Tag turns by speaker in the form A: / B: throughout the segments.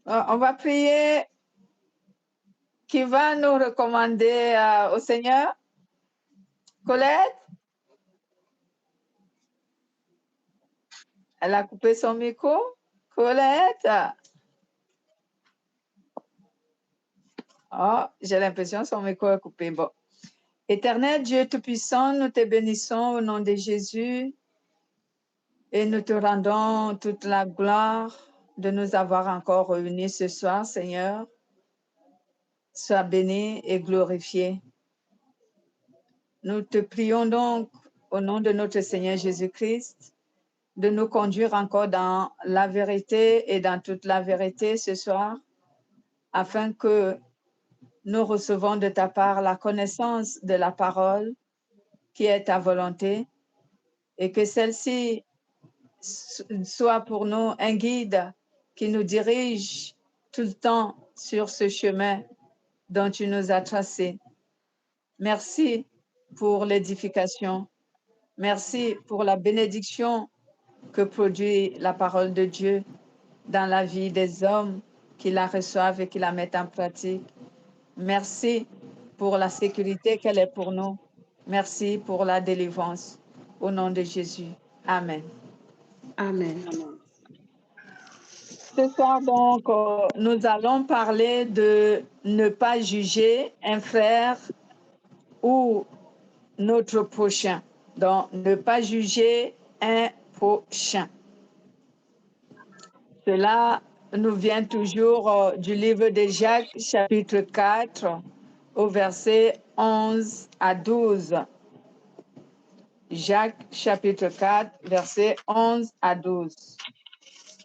A: On va prier. Qui va nous recommander au Seigneur? Colette? Elle a coupé son micro. Colette? Oh, j'ai l'impression que son micro est coupé. Bon. Éternel Dieu Tout-Puissant, nous te bénissons au nom de Jésus et nous te rendons toute la gloire de nous avoir encore réunis ce soir, Seigneur. Sois béni et glorifié. Nous te prions donc au nom de notre Seigneur Jésus-Christ de nous conduire encore dans la vérité et dans toute la vérité ce soir, afin que nous recevons de ta part la connaissance de la parole qui est ta volonté et que celle-ci soit pour nous un guide qui nous dirige tout le temps sur ce chemin dont tu nous as tracé. Merci pour l'édification. Merci pour la bénédiction que produit la parole de Dieu dans la vie des hommes qui la reçoivent et qui la mettent en pratique. Merci pour la sécurité qu'elle est pour nous. Merci pour la délivrance. Au nom de Jésus. Amen.
B: Amen.
A: Ce soir, donc, nous allons parler de ne pas juger un frère ou notre prochain. Donc, ne pas juger un prochain. Cela nous vient toujours du livre de Jacques, chapitre 4, au verset 11 à 12. Jacques, chapitre 4, verset 11 à 12.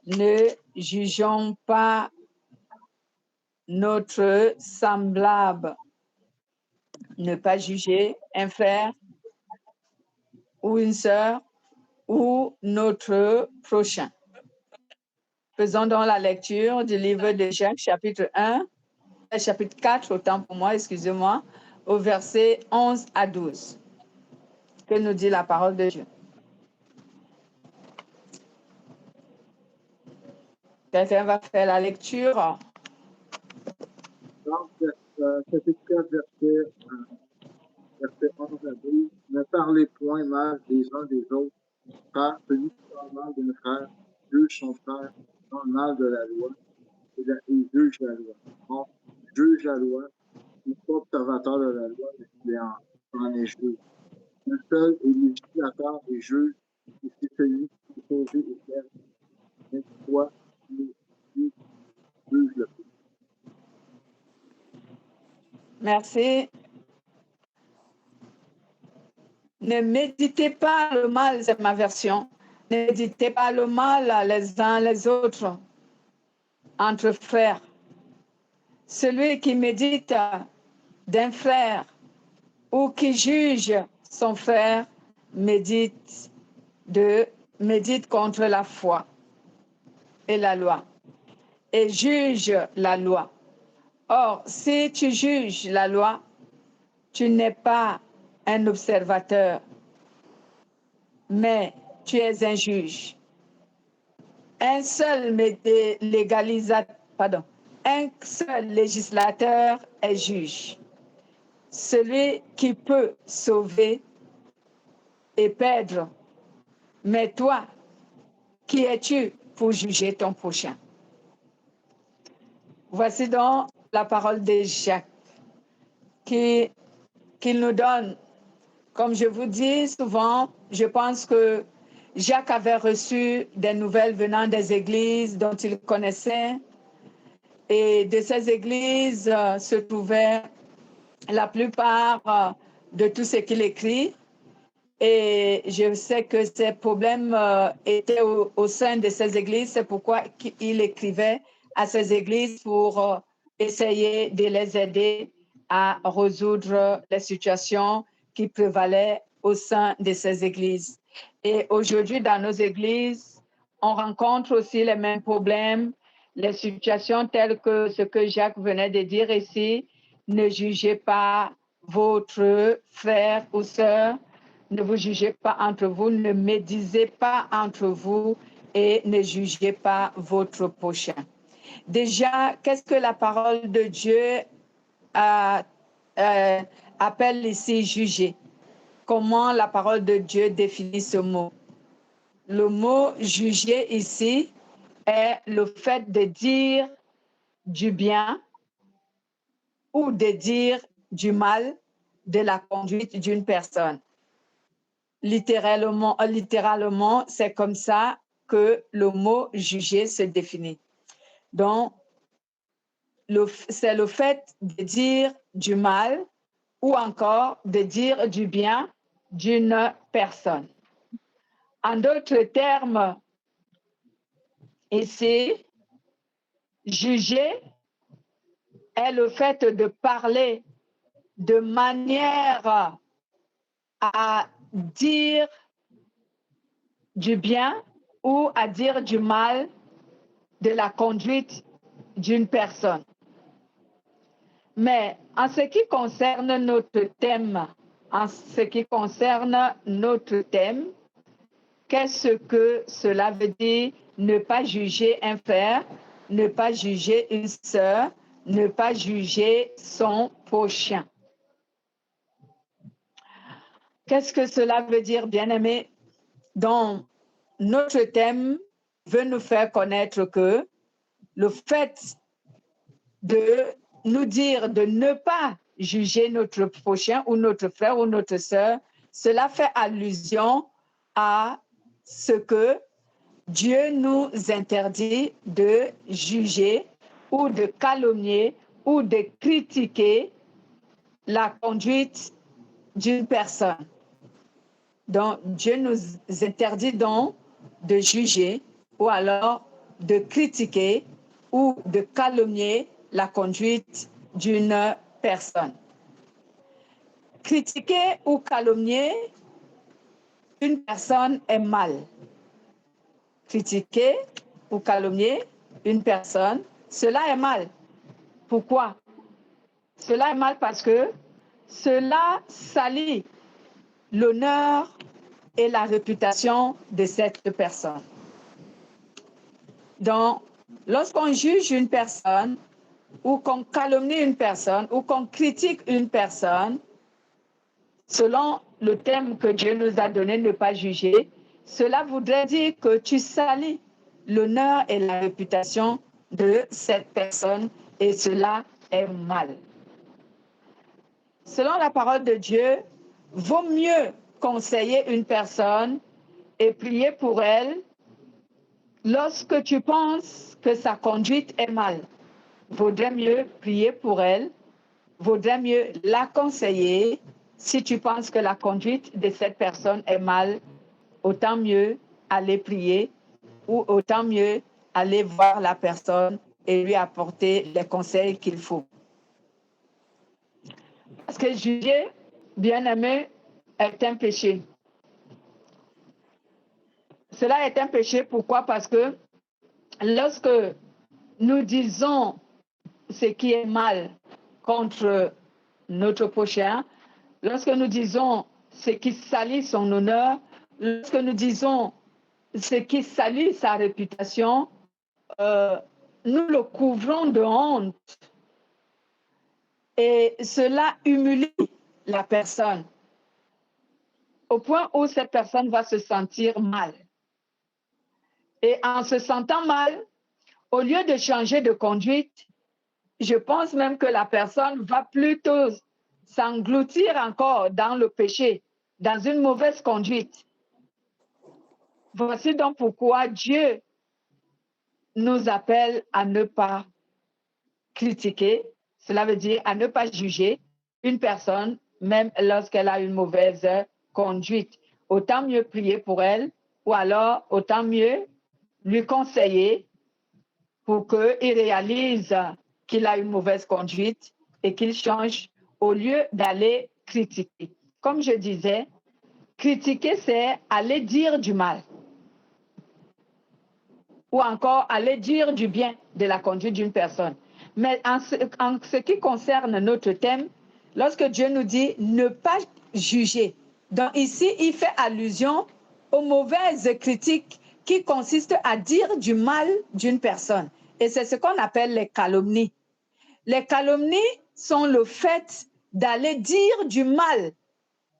A: Ne jugeons pas notre semblable. Ne pas juger un frère ou une sœur ou notre prochain. Faisons donc la lecture du livre de Jacques, chapitre 4, autant pour moi, excusez-moi, au verset 11 à 12. Que nous dit la parole de Dieu? Quelqu'un va faire la lecture?
C: Donc, chapitre 4, verset 11 à 12. Ne parlez point mal les uns des autres, car celui qui parle mal d'un frère juge son frère, parle mal de la loi, et juge la loi. Donc, juge la loi, il n'est pas observateur de la loi, mais il en est juge. Le seul est législateur et juge, et c'est celui qui est sauvé et clair. Mais toi, tu juges le plus.
A: Merci. Ne méditez pas le mal, c'est ma version. Ne méditez pas le mal les uns les autres, entre frères. Celui qui médite d'un frère ou qui juge son frère médite contre la foi et la loi et juge la loi. Or, si tu juges la loi, tu n'es pas un observateur, mais tu es un juge. Un seul législateur est juge. Celui qui peut sauver et perdre. Mais toi, qui es-tu pour juger ton prochain? Voici donc la parole de Jacques qu'il nous donne. Comme je vous dis souvent, je pense que Jacques avait reçu des nouvelles venant des églises dont il connaissait. Et de ces églises se trouvait la plupart de tout ce qu'il écrit. Et je sais que ces problèmes étaient au sein de ces églises. C'est pourquoi il écrivait à ces églises pour essayer de les aider à résoudre les situations qui prévalaient au sein de ces églises. Et aujourd'hui, dans nos églises, on rencontre aussi les mêmes problèmes, les situations telles que ce que Jacques venait de dire ici. Ne jugez pas votre frère ou sœur, ne vous jugez pas entre vous, ne médisez pas entre vous et ne jugez pas votre prochain. Déjà, qu'est-ce que la parole de Dieu appelle ici juger? Comment la parole de Dieu définit ce mot? Le mot juger ici est le fait de dire du bien ou de dire du mal de la conduite d'une personne. Littéralement, c'est comme ça que le mot juger se définit. Donc, c'est le fait de dire du mal ou encore de dire du bien d'une personne. En d'autres termes, ici, juger est le fait de parler de manière à dire du bien ou à dire du mal de la conduite d'une personne. Mais en ce qui concerne notre thème, qu'est-ce que cela veut dire ne pas juger un frère, ne pas juger une sœur, ne pas juger son prochain? Qu'est-ce que cela veut dire, bien-aimés? Donc, notre thème veut nous faire connaître que le fait de nous dire de ne pas juger notre prochain ou notre frère ou notre sœur, cela fait allusion à ce que Dieu nous interdit de juger ou de calomnier ou de critiquer la conduite d'une personne. Donc, Dieu nous interdit donc de juger ou alors de critiquer ou de calomnier la conduite d'une personne. Critiquer ou calomnier une personne est mal. Critiquer ou calomnier une personne, cela est mal. Pourquoi? Cela est mal parce que cela salit l'honneur et la réputation de cette personne. Donc, lorsqu'on juge une personne, ou qu'on calomnie une personne, ou qu'on critique une personne, selon le thème que Dieu nous a donné, ne pas juger, cela voudrait dire que tu salis l'honneur et la réputation de cette personne, et cela est mal. Selon la parole de Dieu, vaut mieux conseiller une personne et prier pour elle lorsque tu penses que sa conduite est mal. Vaudrait mieux prier pour elle, vaudrait mieux la conseiller. Si tu penses que la conduite de cette personne est mal, autant mieux aller prier ou autant mieux aller voir la personne et lui apporter les conseils qu'il faut. Parce que juger, bien-aimé, est un péché. Cela est un péché, pourquoi? Parce que lorsque nous disons ce qui est mal contre notre prochain, lorsque nous disons ce qui salit son honneur, lorsque nous disons ce qui salit sa réputation, nous le couvrons de honte. Et cela humilie la personne au point où cette personne va se sentir mal. Et en se sentant mal, au lieu de changer de conduite, je pense même que la personne va plutôt s'engloutir encore dans le péché, dans une mauvaise conduite. Voici donc pourquoi Dieu nous appelle à ne pas critiquer, cela veut dire à ne pas juger une personne, même lorsqu'elle a une mauvaise conduite. Autant mieux prier pour elle, ou alors autant mieux lui conseiller pour qu'il réalise qu'il a une mauvaise conduite et qu'il change au lieu d'aller critiquer. Comme je disais, critiquer, c'est aller dire du mal ou encore aller dire du bien de la conduite d'une personne. Mais en ce qui concerne notre thème, lorsque Dieu nous dit ne pas juger, donc ici, il fait allusion aux mauvaises critiques qui consistent à dire du mal d'une personne. Et c'est ce qu'on appelle les calomnies. Les calomnies sont le fait d'aller dire du mal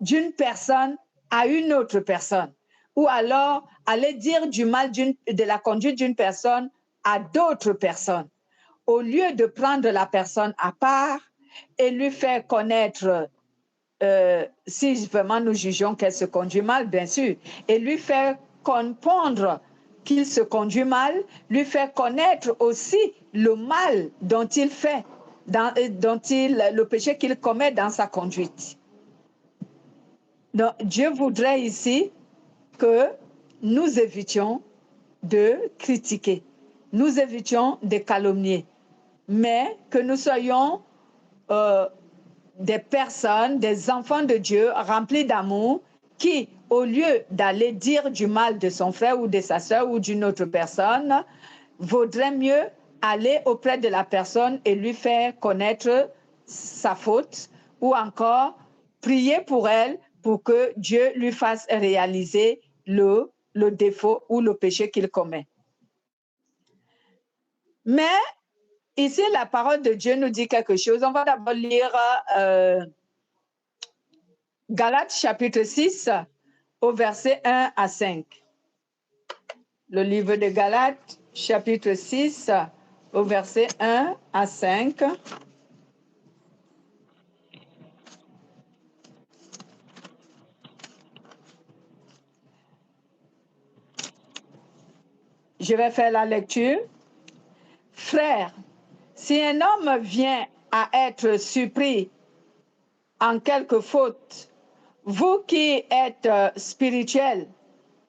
A: d'une personne à une autre personne, ou alors aller dire du mal de la conduite d'une personne à d'autres personnes, au lieu de prendre la personne à part et lui faire connaître, si vraiment nous jugeons qu'elle se conduit mal, bien sûr, et lui faire comprendre qu'il se conduit mal, lui faire connaître aussi le mal dont il fait, le péché qu'il commet dans sa conduite. Donc, Dieu voudrait ici que nous évitions de critiquer, nous évitions de calomnier, mais que nous soyons des personnes, des enfants de Dieu remplis d'amour qui, au lieu d'aller dire du mal de son frère ou de sa sœur ou d'une autre personne, vaudrait mieux aller auprès de la personne et lui faire connaître sa faute ou encore prier pour elle pour que Dieu lui fasse réaliser le défaut ou le péché qu'il commet. Mais ici, la parole de Dieu nous dit quelque chose. On va d'abord lire Galates chapitre 6 au verset 1 à 5. Le livre de Galates chapitre 6 au verset 1 à 5. Je vais faire la lecture. Frères, si un homme vient à être surpris en quelque faute, vous qui êtes spirituels,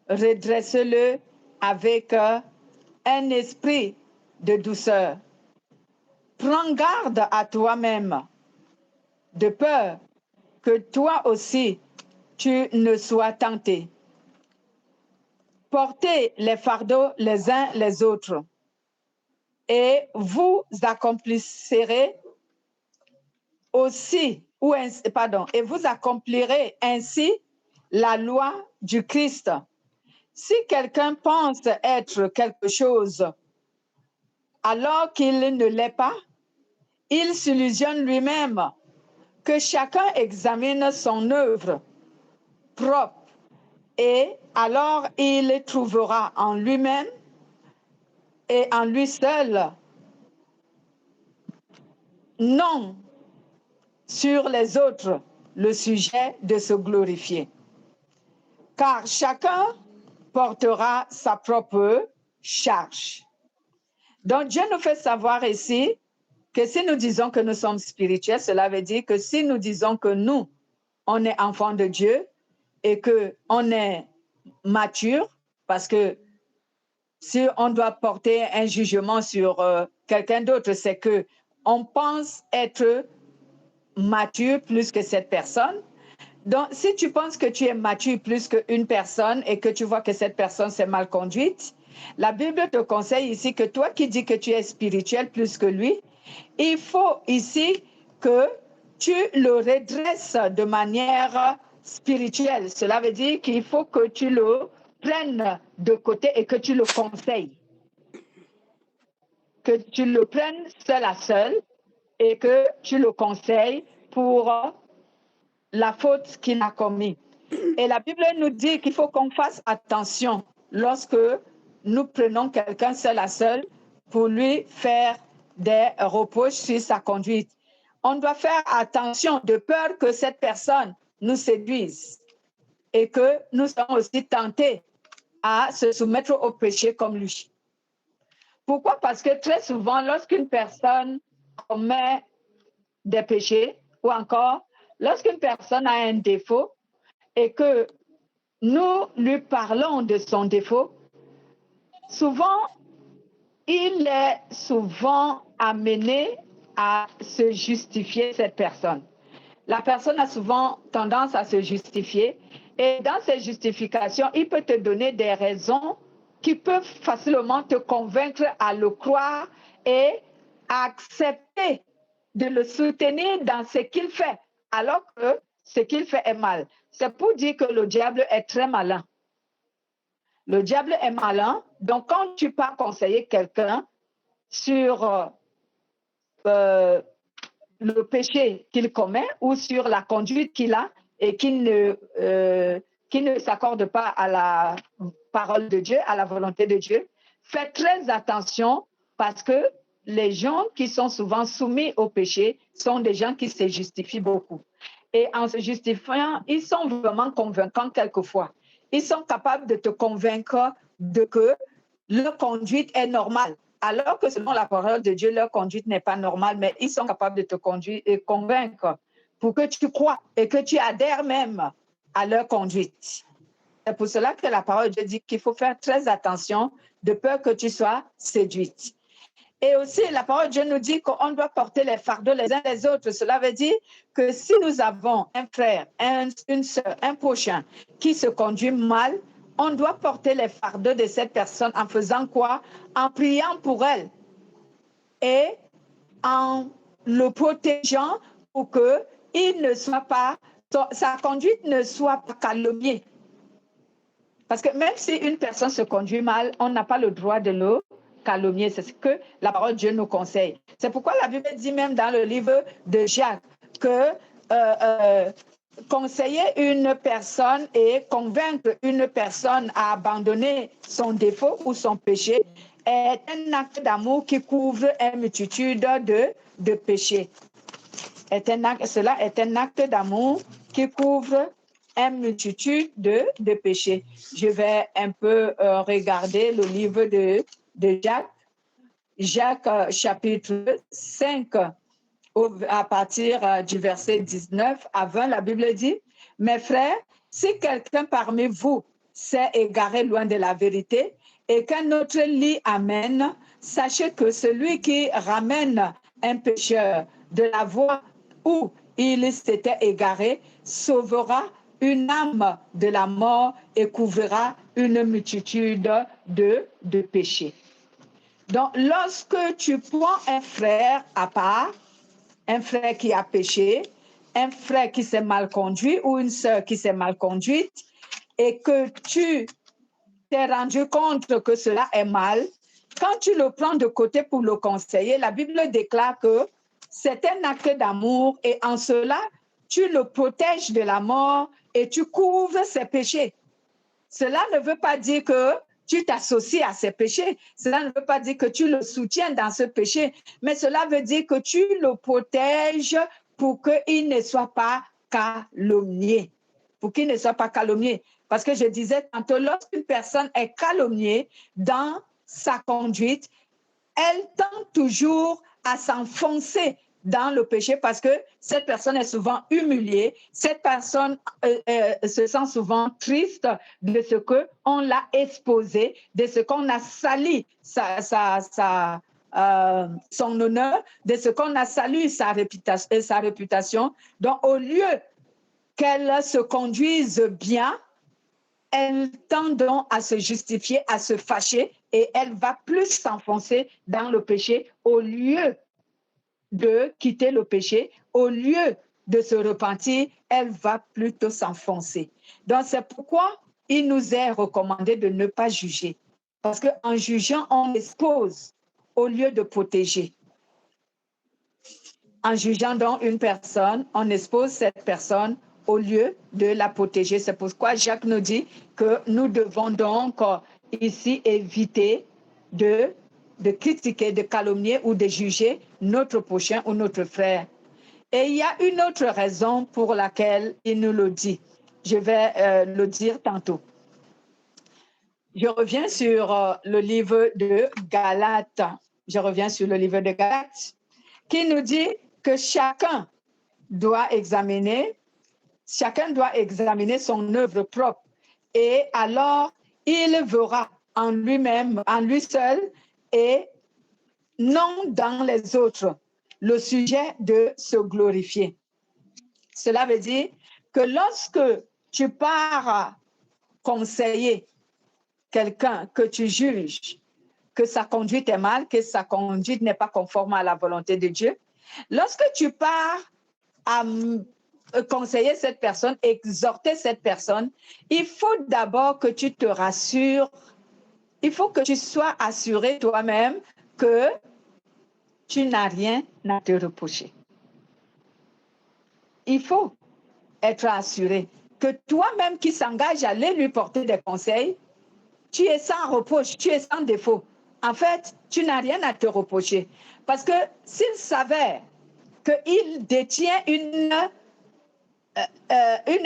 A: redressez-le avec un esprit de douceur. Prends garde à toi-même, de peur que toi aussi tu ne sois tenté. Portez les fardeaux les uns les autres et vous accomplirez ainsi la loi du Christ. Si quelqu'un pense être quelque chose alors qu'il ne l'est pas, il s'illusionne lui-même. Que chacun examine son œuvre propre et alors il trouvera en lui-même et en lui seul, non sur les autres, le sujet de se glorifier. Car chacun portera sa propre charge. Donc Dieu nous fait savoir ici que si nous disons que nous sommes spirituels, cela veut dire que si nous disons que nous, on est enfants de Dieu et qu'on est mature, parce que si on doit porter un jugement sur quelqu'un d'autre, c'est qu'on pense être mature plus que cette personne. Donc, si tu penses que tu es mature plus qu'une personne et que tu vois que cette personne s'est mal conduite, la Bible te conseille ici que toi qui dis que tu es spirituel plus que lui, il faut ici que tu le redresses de manière spirituelle. Cela veut dire qu'il faut que tu le prennes de côté et que tu le conseilles. Que tu le prennes seul à seul et que tu le conseilles pour la faute qu'il a commise. Et la Bible nous dit qu'il faut qu'on fasse attention lorsque nous prenons quelqu'un seul à seul pour lui faire des reproches sur sa conduite. On doit faire attention de peur que cette personne nous séduise et que nous soyons aussi tentés à se soumettre au péché comme lui. Pourquoi? Parce que très souvent, lorsqu'une personne commet des péchés ou encore lorsqu'une personne a un défaut et que nous lui parlons de son défaut, souvent, il est souvent amené à se justifier, cette personne. La personne a souvent tendance à se justifier et dans ces justifications, il peut te donner des raisons qui peuvent facilement te convaincre à le croire et à accepter de le soutenir dans ce qu'il fait, alors que ce qu'il fait est mal. C'est pour dire que le diable est très malin. Le diable est malin, donc quand tu pars conseiller quelqu'un, sur le péché qu'il commet ou sur la conduite qu'il a et qui ne s'accorde pas à la parole de Dieu, à la volonté de Dieu, faites très attention parce que les gens qui sont souvent soumis au péché sont des gens qui se justifient beaucoup. Et en se justifiant, ils sont vraiment convaincants quelquefois. Ils sont capables de te convaincre de que leur conduite est normale. Alors que selon la parole de Dieu, leur conduite n'est pas normale, mais ils sont capables de te conduire et convaincre pour que tu crois et que tu adhères même à leur conduite. C'est pour cela que la parole de Dieu dit qu'il faut faire très attention de peur que tu sois séduite. Et aussi, la parole de Dieu nous dit qu'on doit porter les fardeaux les uns les autres. Cela veut dire que si nous avons un frère, une sœur, un prochain qui se conduit mal, on doit porter les fardeaux de cette personne en faisant quoi? En priant pour elle et en le protégeant pour que sa conduite ne soit pas calomniée. Parce que même si une personne se conduit mal, on n'a pas le droit de le calomnier. C'est ce que la parole de Dieu nous conseille. C'est pourquoi la Bible dit même dans le livre de Jacques que conseiller une personne et convaincre une personne à abandonner son défaut ou son péché est un acte d'amour qui couvre une multitude de péchés. Cela est un acte d'amour qui couvre une multitude de péchés. Je vais un peu regarder le livre de Jacques. Jacques chapitre 5, à partir du verset 19 à 20, la Bible dit, « Mes frères, si quelqu'un parmi vous s'est égaré loin de la vérité et qu'un autre l'y amène, sachez que celui qui ramène un pécheur de la voie où il s'était égaré sauvera une âme de la mort et couvrira une multitude de péchés. » Donc, lorsque tu prends un frère à part, un frère qui a péché, un frère qui s'est mal conduit ou une sœur qui s'est mal conduite, et que tu t'es rendu compte que cela est mal, quand tu le prends de côté pour le conseiller, la Bible déclare que c'est un acte d'amour et en cela, tu le protèges de la mort et tu couvres ses péchés. Cela ne veut pas dire que tu t'associes à ses péchés. Cela ne veut pas dire que tu le soutiens dans ce péché, mais cela veut dire que tu le protèges pour qu'il ne soit pas calomnié. Pour qu'il ne soit pas calomnié. Parce que je disais tantôt, lorsqu'une personne est calomniée dans sa conduite, elle tend toujours à s'enfoncer dans le péché parce que cette personne est souvent humiliée, cette personne se sent souvent triste de ce qu'on l'a exposé, de ce qu'on a sali son honneur, de ce qu'on a sali sa réputation. Donc, au lieu qu'elle se conduise bien, elle tend donc à se justifier, à se fâcher et elle va plus s'enfoncer dans le péché au lieu de quitter le péché, au lieu de se repentir, elle va plutôt s'enfoncer. Donc, c'est pourquoi il nous est recommandé de ne pas juger. Parce qu'en jugeant, on expose au lieu de protéger. En jugeant donc une personne, on expose cette personne au lieu de la protéger. C'est pourquoi Jacques nous dit que nous devons donc ici éviter de critiquer, de calomnier ou de juger notre prochain ou notre frère. Et il y a une autre raison pour laquelle il nous le dit. Je vais le dire tantôt. Je reviens sur le livre de Galates. Je reviens sur le livre de Galates qui nous dit que chacun doit examiner son œuvre propre et alors il verra en lui-même, en lui seul et non dans les autres, le sujet de se glorifier. Cela veut dire que lorsque tu pars conseiller quelqu'un que tu juges que sa conduite est mal, que sa conduite n'est pas conforme à la volonté de Dieu, lorsque tu pars à conseiller cette personne, exhorter cette personne, il faut d'abord que tu te rassures, il faut que tu sois assuré toi-même que tu n'as rien à te reprocher. Il faut être assuré que toi-même qui s'engage à aller lui porter des conseils, tu es sans reproche, tu es sans défaut. En fait, tu n'as rien à te reprocher. Parce que s'il s'avère qu'il détient une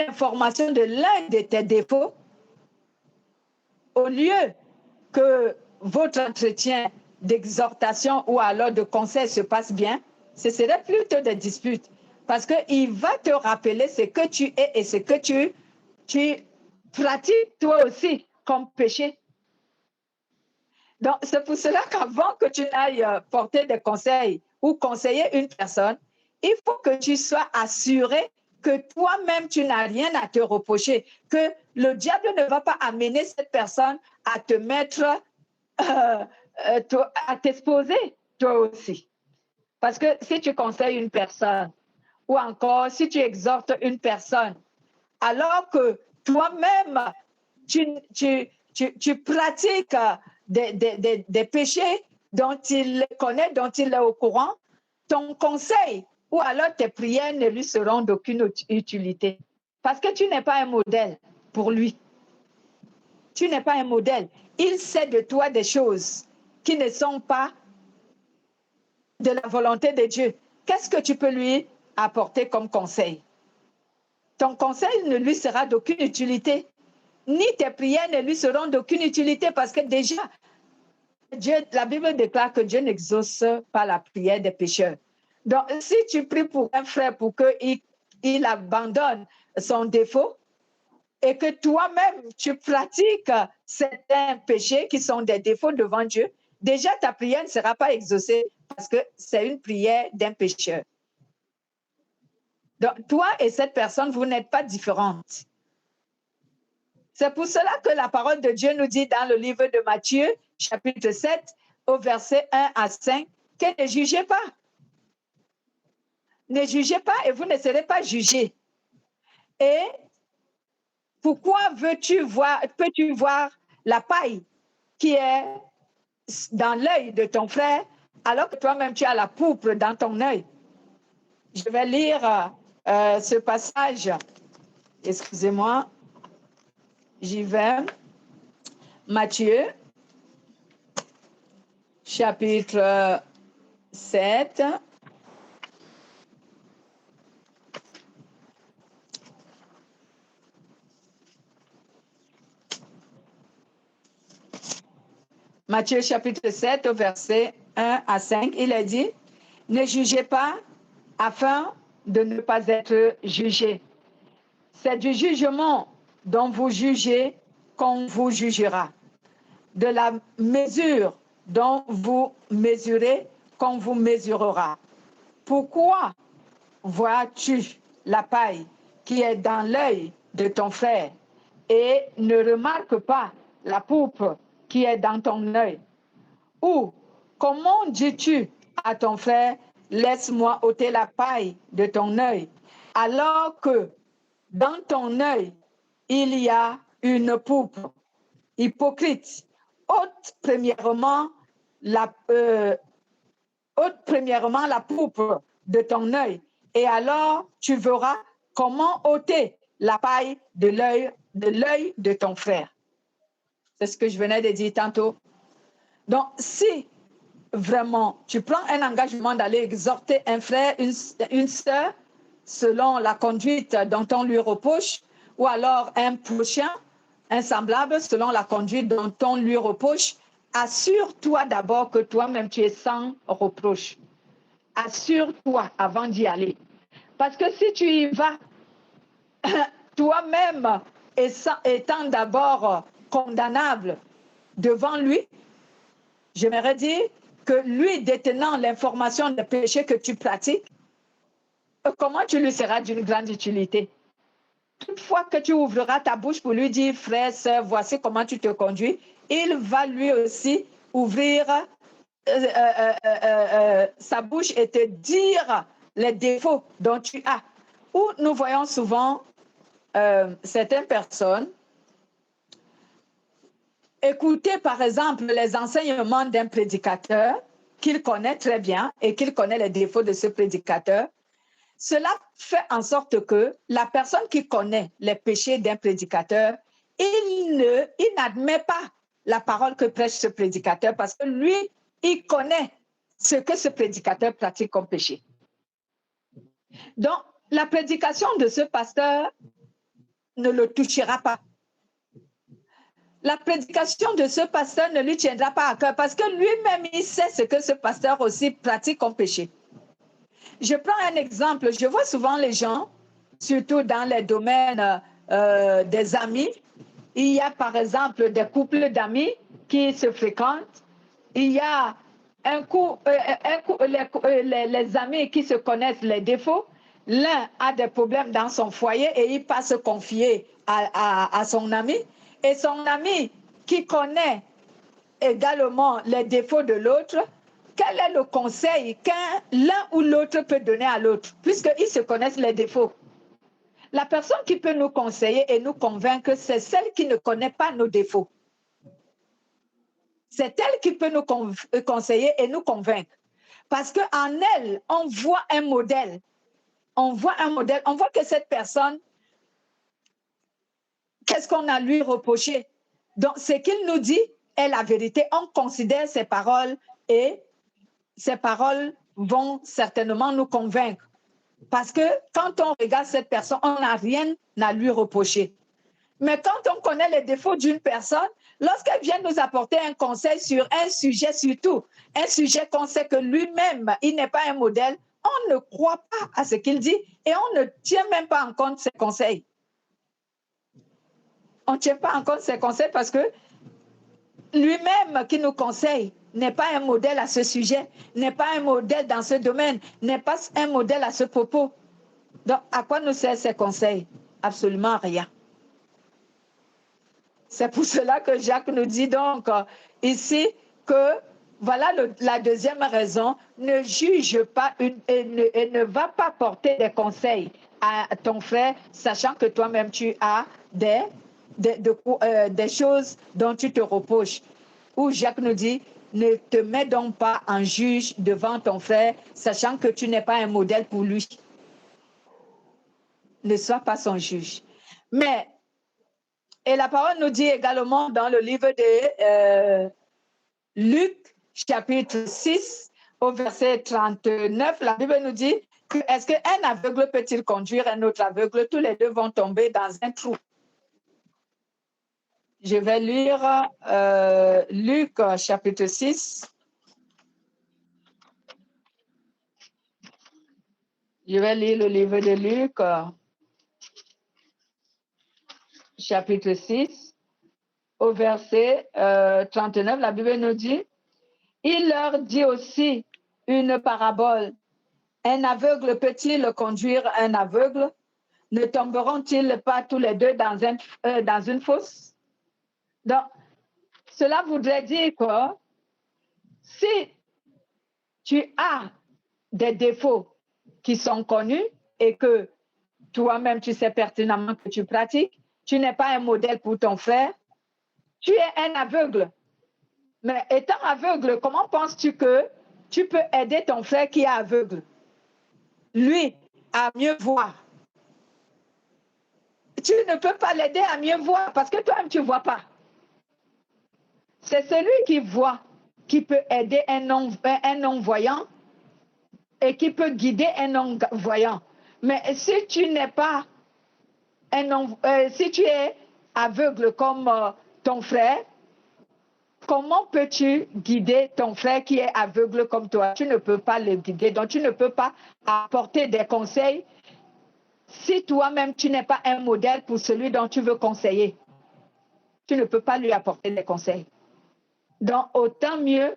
A: information de l'un de tes défauts, au lieu que votre entretien d'exhortation ou alors de conseil se passe bien, ce serait plutôt des disputes. Parce qu'il va te rappeler ce que tu es et ce que tu pratiques toi aussi comme péché. Donc, c'est pour cela qu'avant que tu n'ailles porter des conseils ou conseiller une personne, il faut que tu sois assuré que toi-même, tu n'as rien à te reprocher, que le diable ne va pas amener cette personne à te mettre, à t'exposer toi aussi. Parce que si tu conseilles une personne, ou encore si tu exhortes une personne, alors que toi-même, tu pratiques des péchés dont il connaît, dont il est au courant, ton conseil ou alors tes prières ne lui seront d'aucune utilité. Parce que tu n'es pas un modèle pour lui. Tu n'es pas un modèle. Il sait de toi des choses qui ne sont pas de la volonté de Dieu. Qu'est-ce que tu peux lui apporter comme conseil? Ton conseil ne lui sera d'aucune utilité, ni tes prières ne lui seront d'aucune utilité parce que déjà, la Bible déclare que Dieu n'exauce pas la prière des pécheurs. Donc, si tu pries pour un frère pour qu'il abandonne son défaut et que toi-même, tu pratiques certains péchés qui sont des défauts devant Dieu, déjà ta prière ne sera pas exaucée parce que c'est une prière d'un pécheur. Donc, toi et cette personne, vous n'êtes pas différentes. C'est pour cela que la parole de Dieu nous dit dans le livre de Matthieu, chapitre 7, au verset 1 à 5, que ne jugez pas. Ne jugez pas et vous ne serez pas jugés. Et pourquoi peux-tu voir la paille qui est dans l'œil de ton frère alors que toi-même tu as la pourpre dans ton œil? Je vais lire ce passage. Excusez-moi. J'y vais. Matthieu, chapitre 7. Matthieu chapitre 7 au verset 1 à 5, il est dit, « Ne jugez pas afin de ne pas être jugés. C'est du jugement dont vous jugez qu'on vous jugera. De la mesure dont vous mesurez qu'on vous mesurera. Pourquoi vois-tu la paille qui est dans l'œil de ton frère et ne remarques pas la pourpre qui est dans ton œil? Ou comment dis-tu à ton frère, laisse-moi ôter la paille de ton œil, alors que dans ton œil, il y a une pourpre? Hypocrite, ôte premièrement la pourpre de ton œil, et alors tu verras comment ôter la paille de l'œil de ton frère. C'est ce que je venais de dire tantôt. Donc, si vraiment tu prends un engagement d'aller exhorter un frère, une sœur, selon la conduite dont on lui reproche, ou alors un prochain, un semblable, selon la conduite dont on lui reproche, assure-toi d'abord que toi-même tu es sans reproche. Assure-toi avant d'y aller. Parce que si tu y vas, toi-même étant d'abord condamnable devant lui, j'aimerais dire que lui détenant l'information des péchés que tu pratiques, comment tu lui seras d'une grande utilité? Toutefois que tu ouvriras ta bouche pour lui dire, frère, sœur, voici comment tu te conduis, il va lui aussi ouvrir sa bouche et te dire les défauts dont tu as. Ou nous voyons souvent certaines personnes écouter, par exemple, les enseignements d'un prédicateur qu'il connaît très bien et qu'il connaît les défauts de ce prédicateur, cela fait en sorte que la personne qui connaît les péchés d'un prédicateur, il n'admet pas la parole que prêche ce prédicateur parce que lui, il connaît ce que ce prédicateur pratique comme péché. Donc, la prédication de ce pasteur ne le touchera pas. La prédication de ce pasteur ne lui tiendra pas à cœur parce que lui-même, il sait ce que ce pasteur aussi pratique comme péché. Je prends un exemple. Je vois souvent les gens, surtout dans les domaines des amis. Il y a par exemple des couples d'amis qui se fréquentent. Il y a les amis qui se connaissent les défauts. L'un a des problèmes dans son foyer et il passe se confier à son ami. Et son ami qui connaît également les défauts de l'autre, quel est le conseil qu'un l'un ou l'autre peut donner à l'autre, puisqu'ils se connaissent les défauts? La personne qui peut nous conseiller et nous convaincre, c'est celle qui ne connaît pas nos défauts. C'est elle qui peut nous conseiller et nous convaincre. Parce qu'en elle, on voit un modèle. On voit un modèle. On voit que cette personne, qu'est-ce qu'on a à lui reproché? Donc, ce qu'il nous dit est la vérité. On considère ses paroles et ces paroles vont certainement nous convaincre. Parce que quand on regarde cette personne, on n'a rien à lui reprocher. Mais quand on connaît les défauts d'une personne, lorsqu'elle vient nous apporter un conseil sur un sujet, surtout un sujet qu'on sait que lui-même, il n'est pas un modèle, on ne croit pas à ce qu'il dit et on ne tient même pas en compte ses conseils. On ne tient pas en compte ses conseils parce que lui-même qui nous conseille n'est pas un modèle à ce sujet, n'est pas un modèle dans ce domaine, n'est pas un modèle à ce propos. Donc, à quoi nous servent ces conseils? Absolument rien. C'est pour cela que Jacques nous dit donc ici que voilà la deuxième raison, ne juge pas et ne va pas porter des conseils à ton frère, sachant que toi-même tu as des choses dont tu te reproches. Où Jacques nous dit, ne te mets donc pas en juge devant ton frère, sachant que tu n'es pas un modèle pour lui. Ne sois pas son juge. Mais, et la parole nous dit également dans le livre de Luc, chapitre 6, au verset 39, la Bible nous dit que est-ce qu'un aveugle peut-il conduire un autre aveugle? Tous les deux vont tomber dans un trou. Je vais lire Luc, chapitre 6. Je vais lire le livre de Luc, chapitre 6, au verset 39. La Bible nous dit, il leur dit aussi une parabole. Un aveugle peut-il conduire un aveugle? Ne tomberont-ils pas tous les deux dans une fosse? Donc, cela voudrait dire que si tu as des défauts qui sont connus et que toi-même tu sais pertinemment que tu pratiques, tu n'es pas un modèle pour ton frère, tu es un aveugle. Mais étant aveugle, comment penses-tu que tu peux aider ton frère qui est aveugle, lui, à mieux voir? Tu ne peux pas l'aider à mieux voir parce que toi-même tu ne vois pas. C'est celui qui voit qui peut aider un non-voyant et qui peut guider un non-voyant. Mais si tu n'es pas si tu es aveugle comme ton frère, comment peux-tu guider ton frère qui est aveugle comme toi? Tu ne peux pas le guider, donc tu ne peux pas apporter des conseils si toi-même tu n'es pas un modèle pour celui dont tu veux conseiller. Tu ne peux pas lui apporter des conseils. Donc, autant mieux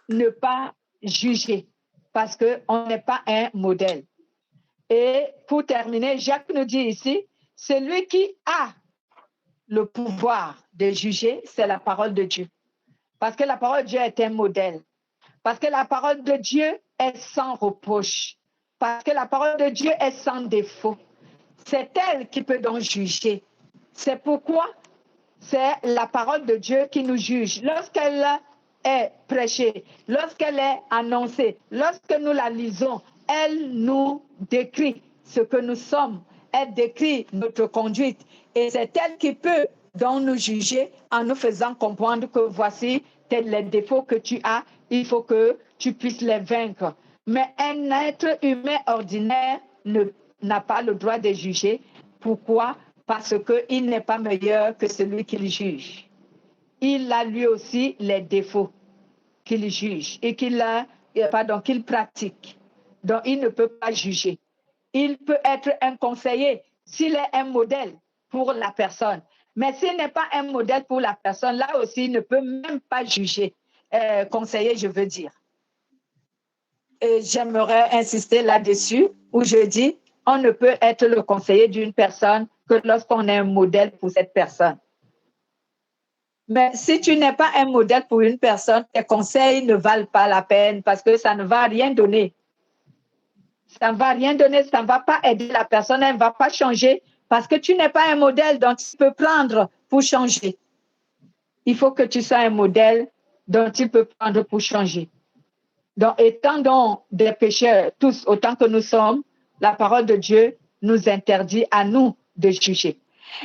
A: ne pas juger parce qu'on n'est pas un modèle. Et pour terminer, Jacques nous dit ici, celui qui a le pouvoir de juger, c'est la parole de Dieu. Parce que la parole de Dieu est un modèle. Parce que la parole de Dieu est sans reproche. Parce que la parole de Dieu est sans défaut. C'est elle qui peut donc juger. C'est pourquoi c'est la parole de Dieu qui nous juge. Lorsqu'elle est prêchée, lorsqu'elle est annoncée, lorsque nous la lisons, elle nous décrit ce que nous sommes, elle décrit notre conduite et c'est elle qui peut donc nous juger en nous faisant comprendre que voici les défauts que tu as, il faut que tu puisses les vaincre. Mais un être humain ordinaire n'a pas le droit de juger. Pourquoi? Parce qu'il n'est pas meilleur que celui qu'il juge. Il a lui aussi les défauts qu'il juge et qu'il pratique. Donc, il ne peut pas juger. Il peut être un conseiller s'il est un modèle pour la personne. Mais s'il n'est pas un modèle pour la personne, là aussi, il ne peut même pas juger. Conseiller, je veux dire. Et j'aimerais insister là-dessus, où je dis, on ne peut être le conseiller d'une personne que lorsqu'on est un modèle pour cette personne. Mais si tu n'es pas un modèle pour une personne, tes conseils ne valent pas la peine parce que ça ne va rien donner. Ça ne va rien donner, ça ne va pas aider la personne, elle ne va pas changer parce que tu n'es pas un modèle dont tu peux prendre pour changer. Il faut que tu sois un modèle dont tu peux prendre pour changer. Donc, étant donc des pécheurs, tous autant que nous sommes, la parole de Dieu nous interdit à nous de juger.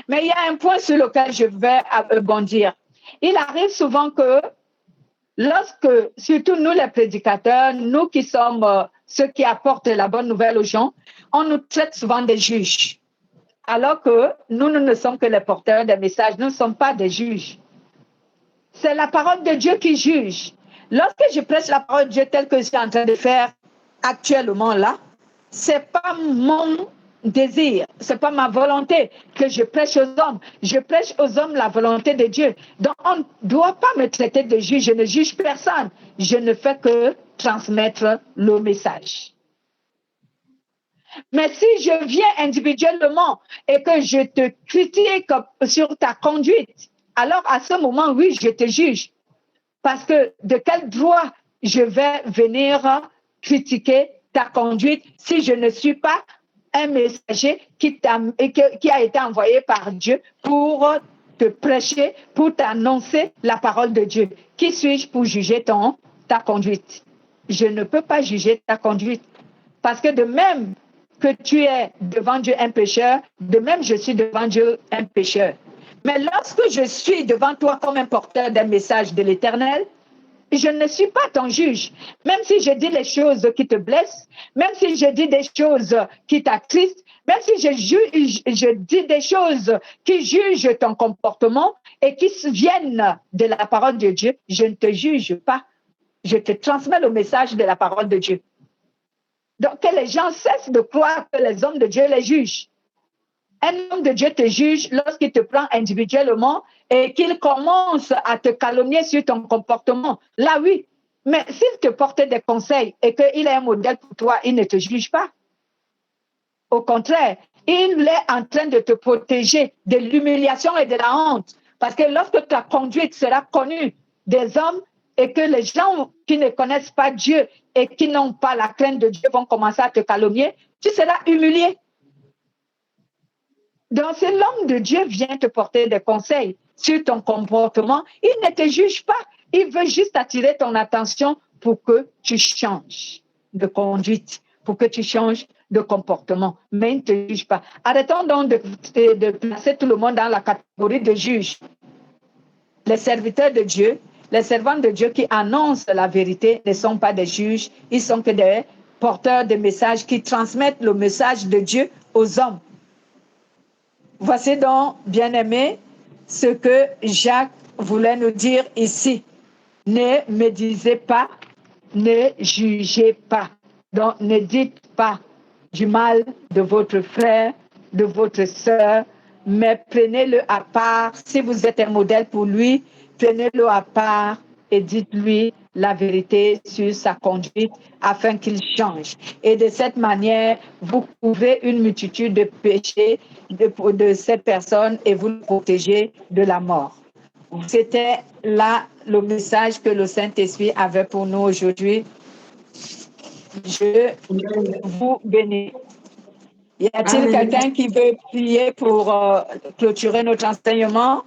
A: Mais il y a un point sur lequel je vais rebondir. Il arrive souvent que lorsque, surtout nous les prédicateurs, nous qui sommes ceux qui apportent la bonne nouvelle aux gens, on nous traite souvent des juges. Alors que nous ne sommes que les porteurs des messages, nous ne sommes pas des juges. C'est la parole de Dieu qui juge. Lorsque je prêche la parole de Dieu telle que je suis en train de faire actuellement là, ce n'est pas mon désir, ce n'est pas ma volonté que je prêche aux hommes. Je prêche aux hommes la volonté de Dieu. Donc on ne doit pas me traiter de juge, je ne juge personne. Je ne fais que transmettre le message. Mais si je viens individuellement et que je te critique sur ta conduite, alors à ce moment, oui, je te juge. Parce que de quel droit je vais venir critiquer ta conduite si je ne suis pas un messager qui a été envoyé par Dieu pour te prêcher, pour t'annoncer la parole de Dieu? Qui suis-je pour juger ta conduite? Je ne peux pas juger ta conduite. Parce que de même que tu es devant Dieu un pécheur, de même je suis devant Dieu un pécheur. Mais lorsque je suis devant toi comme un porteur d'un message de l'Éternel, je ne suis pas ton juge. Même si je dis les choses qui te blessent, même si je dis des choses qui t'attristent, même si je dis des choses qui jugent ton comportement et qui viennent de la parole de Dieu, je ne te juge pas. Je te transmets le message de la parole de Dieu. Donc, que les gens cessent de croire que les hommes de Dieu les jugent. Un homme de Dieu te juge lorsqu'il te prend individuellement et qu'il commence à te calomnier sur ton comportement. Là, oui. Mais s'il te porte des conseils et qu'il est un modèle pour toi, il ne te juge pas. Au contraire, il est en train de te protéger de l'humiliation et de la honte. Parce que lorsque ta conduite sera connue des hommes et que les gens qui ne connaissent pas Dieu et qui n'ont pas la crainte de Dieu vont commencer à te calomnier, tu seras humilié. Donc, si l'homme de Dieu vient te porter des conseils sur ton comportement, il ne te juge pas. Il veut juste attirer ton attention pour que tu changes de conduite, pour que tu changes de comportement. Mais il ne te juge pas. Arrêtons donc de placer tout le monde dans la catégorie de juges. Les serviteurs de Dieu, les servants de Dieu qui annoncent la vérité ne sont pas des juges. Ils sont que des porteurs de messages qui transmettent le message de Dieu aux hommes. Voici donc, bien-aimés, ce que Jacques voulait nous dire ici. Ne médisez pas, ne jugez pas. Donc, ne dites pas du mal de votre frère, de votre sœur, mais prenez-le à part. Si vous êtes un modèle pour lui, prenez-le à part et dites-lui la vérité sur sa conduite afin qu'il change. Et de cette manière, vous couvrez une multitude de péchés de cette personne et vous le protégez de la mort. C'était là le message que le Saint-Esprit avait pour nous aujourd'hui. Je vous bénis. Y a-t-il quelqu'un qui veut prier pour clôturer notre enseignement?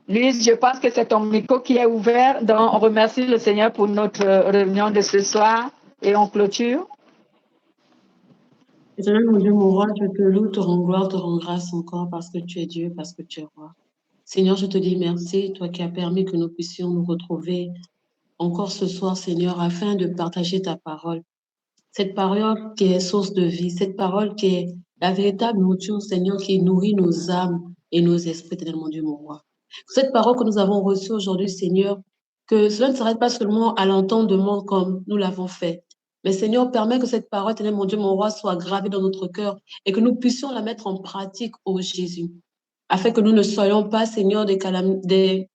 A: Lise, je pense que c'est ton micro qui est ouvert. Donc, on remercie le Seigneur pour notre réunion de ce soir et on clôture.
B: Éternel mon Dieu, mon roi, je te loue, te rends gloire, te rends grâce encore parce que tu es Dieu, parce que tu es roi. Seigneur, je te dis merci, toi qui as permis que nous puissions nous retrouver encore ce soir, Seigneur, afin de partager ta parole. Cette parole qui est source de vie, cette parole qui est la véritable nourriture, Seigneur, qui nourrit nos âmes et nos esprits, éternel mon Dieu, mon roi. Cette parole que nous avons reçue aujourd'hui, Seigneur, que cela ne s'arrête pas seulement à l'entendement comme nous l'avons fait. Mais Seigneur, permets que cette parole, éternel mon Dieu, mon roi, soit gravée dans notre cœur et que nous puissions la mettre en pratique, ô Jésus, afin que nous ne soyons pas, Seigneur, des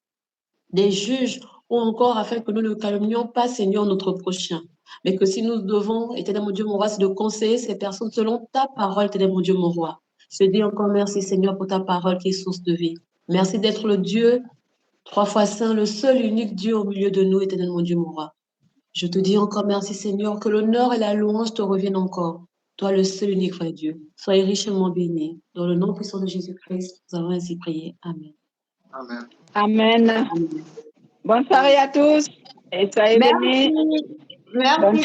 B: juges, ou encore afin que nous ne calomnions pas, Seigneur, notre prochain. Mais que si nous devons, éternel mon Dieu, mon roi, c'est de conseiller ces personnes selon ta parole, éternel mon Dieu, mon roi. Je te dis encore merci, Seigneur, pour ta parole qui est source de vie. Merci d'être le Dieu, 3 fois saint, le seul unique Dieu au milieu de nous, éternel mon Dieu, mon roi. Je te dis encore merci, Seigneur, que l'honneur et la louange te reviennent encore. Toi, le seul unique vrai Dieu. Soyez richement béni. Dans le nom puissant de Jésus-Christ, nous avons ainsi prié. Amen.
C: Amen.
A: Amen.
B: Amen.
A: Bonne soirée à tous et soyez bénis.
D: Merci. Merci.